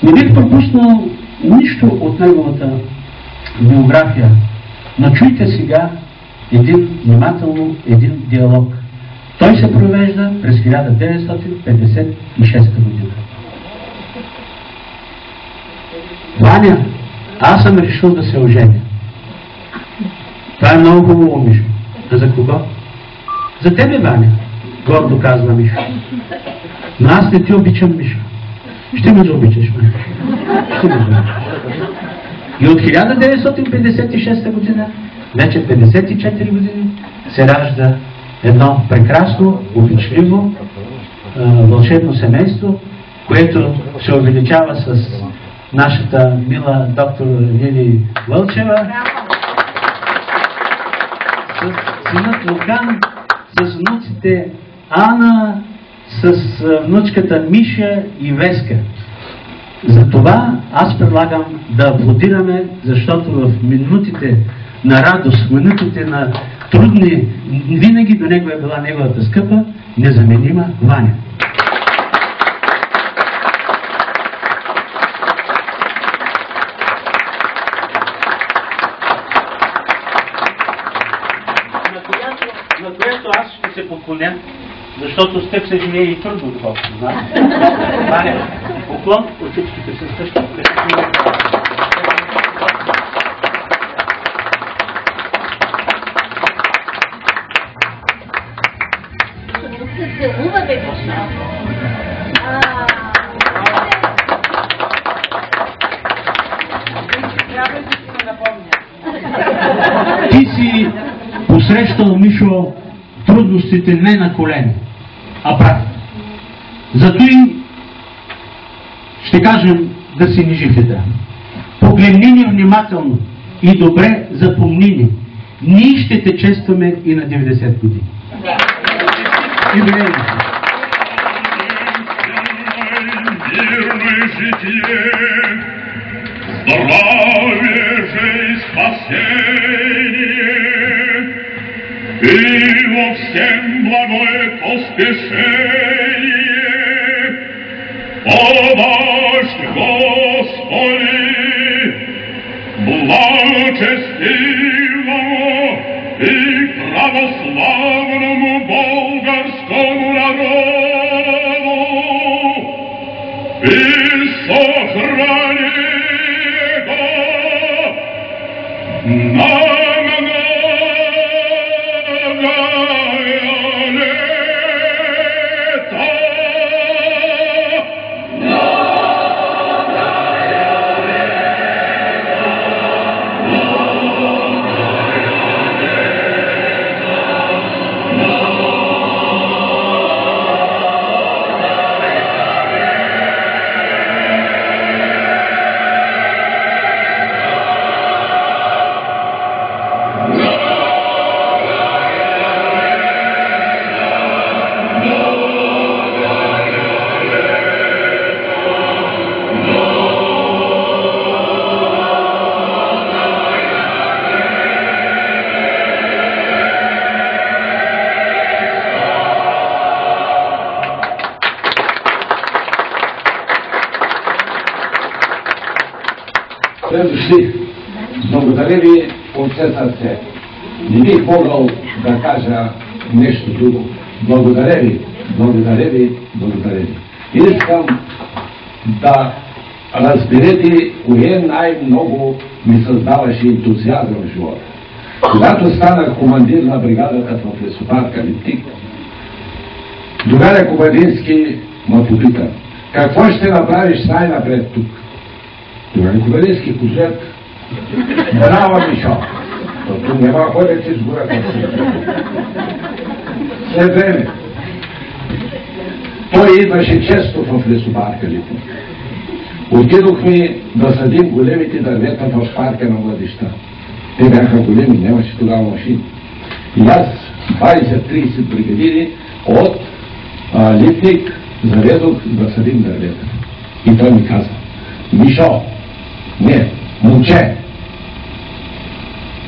Не бих пропуснал нищо от неговата биография, но чуйте сега внимателно един диалог. Той се провежда през 1956 година. Ваня, аз съм решил да се оженя. Това е много хубаво, Мишо. А за кого? За тебе, Ваня, гордо казва Мишо. Но аз не ти обичам, Мишо. Ще ме заобичаш, Ваня. Ще ме заобичаш. И от 1956 година, вече 54 години, се ражда едно прекрасно, обичливо, вълшебно семейство, което се увеличава с нашата мила доктор Лили Вълчева, с синът Лукан, с внуците Ана, с внучката Миша и Веска. Затова аз предлагам да аплодираме, защото в минутите на радост, в минутите на трудни, винаги до него е била неговата скъпа, незаменима Ваня. На което аз ще се поклоня, защото с теб се живее и трудно, доколкото знаеш. Ваня, поклон от всички присъстващи. Ти си посрещал, Мишо, трудностите не на колени, а прав. Зато и ще кажем да си ни жив и здрав. Погледни ни внимателно и добре запомни ни. Ние ще те честваме и на 90 години. Юбилейни. Здравие же и спасение, и во всем благое поспешение, подашь, Господи, благочестивому и православному болгарскому народу, и сохрани его на Следващи, благодаря ви от все сърце. Не бих могъл да кажа нещо друго. Благодаря ви, благодаря ви, благодаря ви. Искам да разберете кое най-много ми създаваше ентузиазъм в живота. Когато станах командир на бригадата в лесопарка Липник, другаря Кобадински ме попита: какво ще направиш най-напред тук? Другаря Кобадински посред: браво, Мишо, защото няма ходят из гората. След време той идваше често в лесопарка Липник. Отидохме да съдим големите дървета в парка на младежта. Те бяха големи, нямаше тогава машини. И аз 20-30 бригадири от Липник заведох да съдим дървета. И той ми каза: Мишо, не, момче,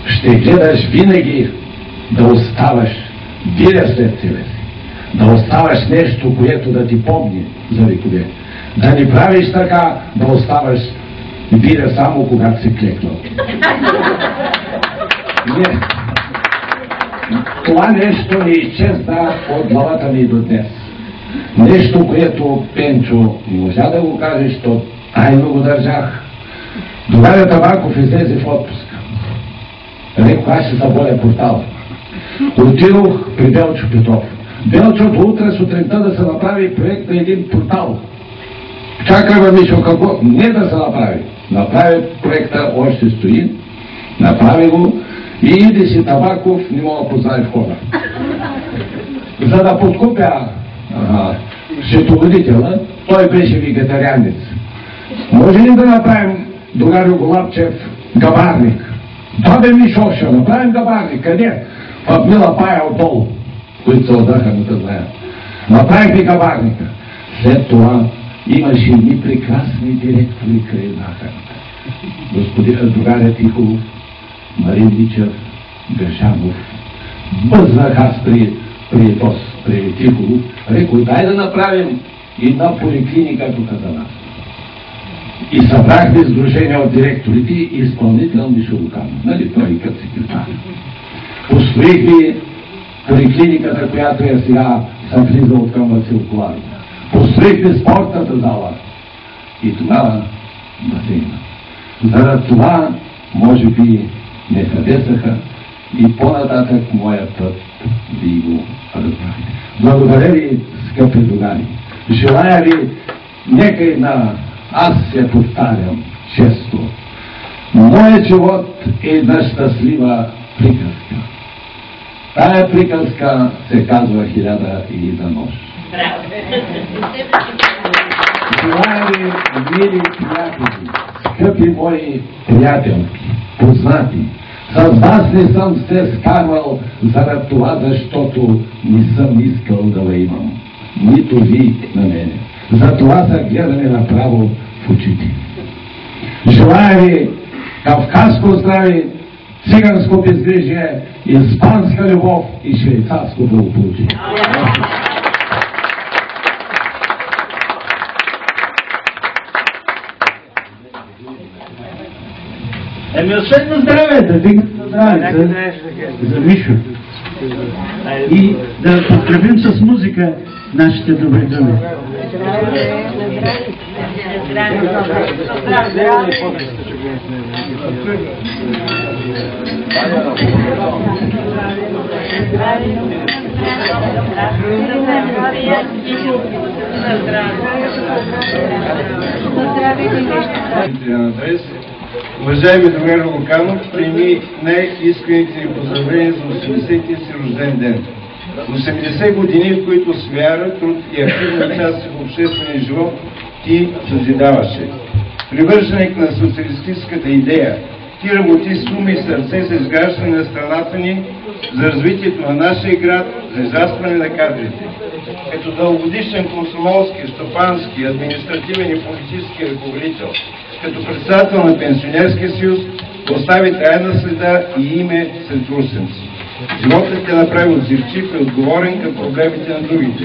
ще гледаш винаги да оставаш виря след себе си. Да оставаш нещо, което да ти помни за векове. Да не правиш така, да оставаш видя само когато си клекнал. Не. Това нещо не изчезна от главата ми до днес. Нещо, което Пенчо не можа да го каже, защото тайно го държах. Догаля Табаков излезе в отпуска. Реко, аз ще заболя портал. Отидох при Белчо Петров. Белчо до утре сутринта да се направи проект на един портал. Чакай, Мишо, какво? Не да се направи. Направи проекта, още стои. Направи го и иде си Табаков, не мога да познае входа. За да подкупя счетоводителя, той беше вегетарианец. Може ли да направим, другарю Голапчев, габарник? Да бе, Мишо, ще направим габарник. Къде? В Мила Пая отдолу, които се отдаха на да знаят. Направихме габарника. След това имаше едни прекрасни директори край захарната. Господина другаря Тихолов, Марин Личев, Гършанов. Бъзнах аз при Тихолов. Реко, дай да направим една поликлиника тук за нас. И събрахме сдружение от директорите и изпълнител Мишо Луканов. Нали той като секретар. Построихме поликлиниката, която е сега съм влизал от към Васил Коларов. Построихме спортната зала и тогава басейна. Заради това, може би, не харесаха и по-нататък моя път ви го разбрахте. Благодаря ви, скъпи другари. Желая ви, нека една, аз се повтарям често. Моят живот е една щастлива приказка. Тая приказка се казва 1001 нощ. Желая ви, мили приятели, скъпи мои приятелки, познати, с вас не съм се скарвал заради това, защото не съм искал да ви имам. Нито ви на мене. Затова се гледаме направо в очите. Желая ви кавказско здраве, циганско безгрижие, испанска любов и швейцарско благополучие. Освен на здраве, да дигнем на здраве за Мишо. И да подкрепим с музика нашите добри думи. Уважаеми другар Луканов, прими най-искрените ви поздравления за 80-тия си рожден ден. 80 години, в които с вяра, труд и активно участие в обществения живот ти съзидаваше. Привърженик на социалистическата идея, ти работи с ум и сърце за изграждане на страната ни, за развитието на нашия град, за израстване на кадрите. Като дългогодишен комсомолски, стопански, административен и политически ръководител, като председател на Пенсионерския съюз, остави трайна следа и име сред русенци. Животът те направи отзивчив и отговорен към проблемите на другите.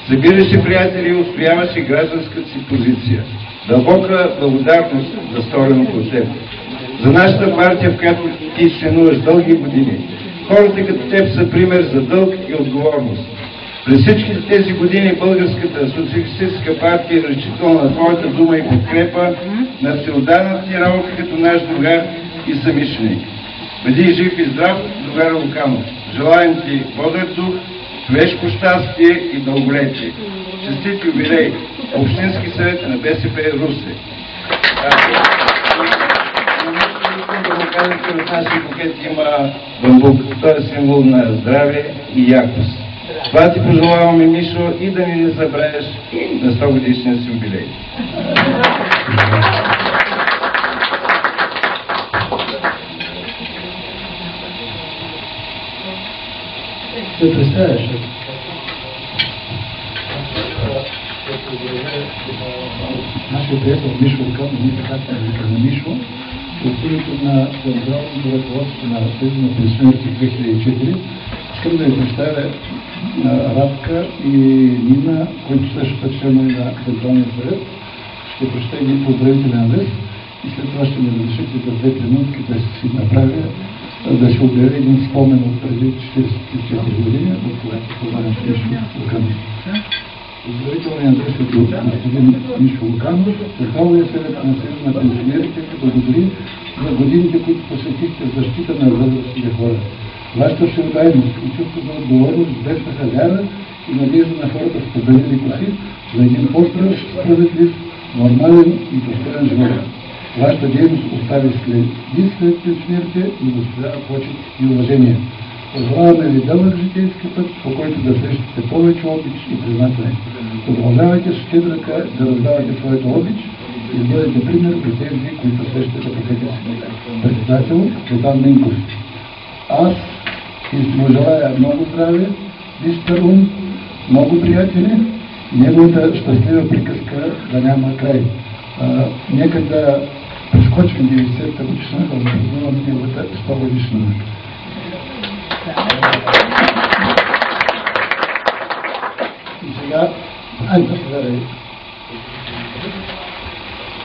Събираше приятели и устояваше гражданската си позиция. Дълбока благодарност за стореното от теб. За нашата партия, в която ти членуваш дълги години. Хората като теб са пример за дълг и отговорност. През всичките тези години Българската социалистическа партия е разчитала на твоята дума и подкрепа, на всеотдайната ти работа като наш другар и съмишленик. Бъди жив и здрав, другар Луканов. Желаем ти бодър дух, човешко щастие и дълголетие. Честит юбилей! Общински съвет на БСП Русе. В нашия букет има бамбук. Той е символ на здраве и якост. Това ти пожелаваме, Мишо, и да не забравяш на 100 годишния си юбилей. Се представяш? Нашия приятел Мишо Луканов, ние така се викаме Мишо, от името на централното ръководство на Съюза на пенсионерите 2004, искам да ви представя Радка и Нина, които също са членове на Централния съвет. ще прочета един поздравителен адрес и след това ще ми разрешите за 2 минутки да си направя, да се обяви един спомен от преди 44 години, от когато познавам Мишо Луканов. Поздравителният адрес е от господин Мишо Луканов. Централният съвет на Съюз на пенсионерите благодари за годините, които посветихте в защита на възрастните хора. Вашата всеотдайност и чувство за отговорност вдъхнаха вяра и надежда на хората в поделилите си за един по-здрав, справедлив, нормален и достоен живот. Вашата дейност остави следи сред пенсионерите и заслужава почет и уважение. Позволяваме ви дълъг житейски път, по който да срещате повече обич и признателност. Продължавайте с щедра ръка да раздавате своята обич и да бъдете пример за тези, които срещате по пътя си. Председател Цветан Минков. Аз и му желая много здраве, бистър ум, много приятели, неговата щастлива приказка да няма край. Нека да прескочим 90-та годишна, да празнуваме неговата 100 годишна. И сега, айде да подадай.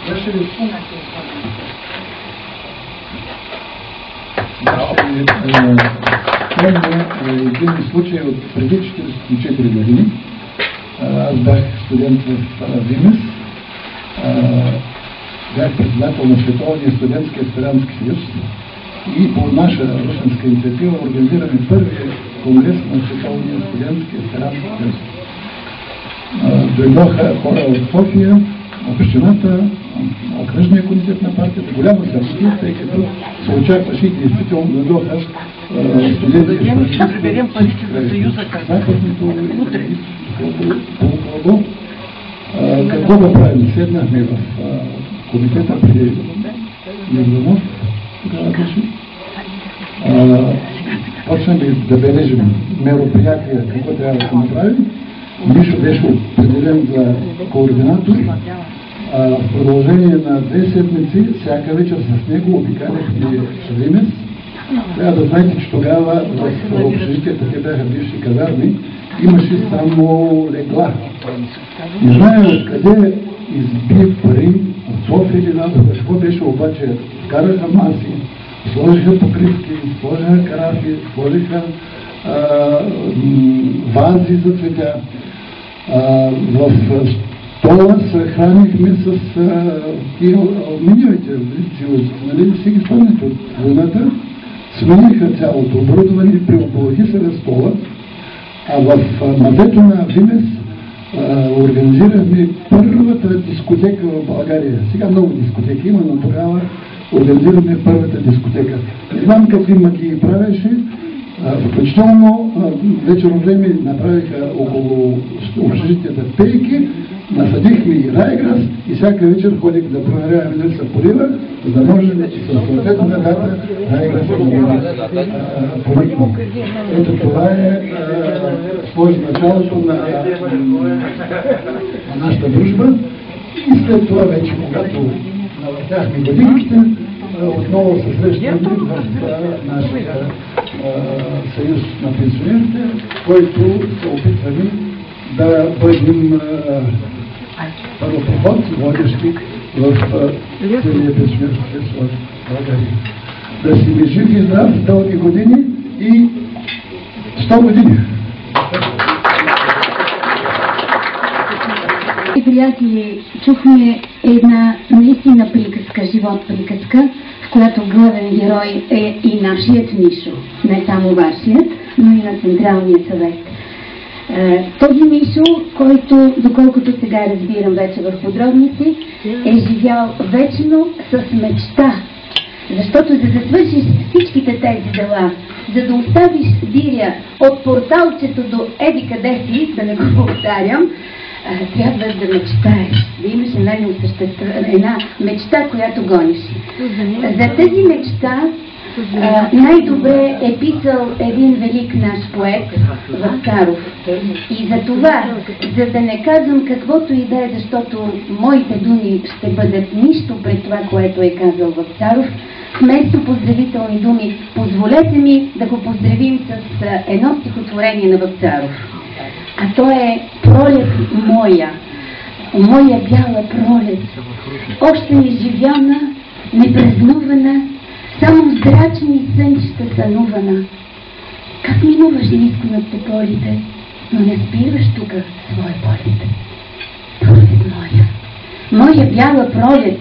Беше ли? Един случай от преди 44 години. Аз бях студент в Вимес. Бях председател на Световния студентски аспирантски съюз и по наша русенска инициатива организираме първия конгрес на Световния студентски аспирантски съюз. Дойдоха хора от София, общината, окръжния комитет на партията, голямо събитие, тъй като се очакваше и действително дойдоха студенти. Да съберем парите за съюза. Утре. Какво да правим? Седнахме в комитета при Мирдонов, тогава беше. Почнахме да бележим мероприятия, какво трябва да се направим. Мишо беше определен за координатор. В продължение на 2 седмици, всяка вечер с него обикаляхме Вимес. Трябва да знаете, че тогава в общежитията, те бяха бивши казарми, имаше само легла. Не знае откъде изби пари от София или надолу. Какво беше обаче? Вкараха маси, сложиха покривки, сложиха карафи, сложиха вази за цветя. В стола се хранихме с алуминиевите цилъци. Нали си ги спомняте от войната? Смениха цялото оборудване, преобладиха на стола, а в мазето на Вимес организирахме първата дискотека в България. Сега много дискотеки има, но тогава организирахме първата дискотека. Не знам какви магии правеше, включително вечерно време направиха около общежитията пейки, насадихме и райграс и всяка вечер ходих да проверяваме дали се полива, за да може с съответната дата райграса да бъде поникнал. Ето това е сложи началото на нашата дружба и след това вече, когато навъртяхме годинките, отново се срещаме в нашия съюз на пенсионерите, който се опитваме да бъдем първопроход, водещи в целия пенсионерски съюз в България. Да си ми жив и здрав, дълги години и 100 години! Приятели, чухме една наистина приказка, живот приказка, в която главен герой е и нашият Мишо, не само вашият, но и на Централния съвет. Този Мишо, който, доколкото сега разбирам вече в подробности, е живял вечно с мечта. Защото за да свършиш всичките тези дела, за да оставиш диря от порталчето до еди къде си, да не го повтарям, трябва да мечтаеш, да имаш една мечта, която гониш. За тази мечта най-добре е писал един велик наш поет Вапцаров. И за това, за да не казвам каквото и да е, защото моите думи ще бъдат нищо пред това, което е казал Вапцаров, вместо поздравителни думи, позволете ми да го поздравим с едно стихотворение на Вапцаров. А то е "Пролет моя". моя бяла пролет, още неживяна, непразнувана, само зрачни сънчета сънувана. Как минуваш ниско над тополите, но не спираш тук своя полет? Пролет моя бяла пролет,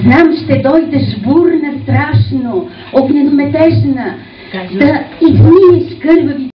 знам, ще дойдеш бурна страшно, огненометежна, да измиеш кървавите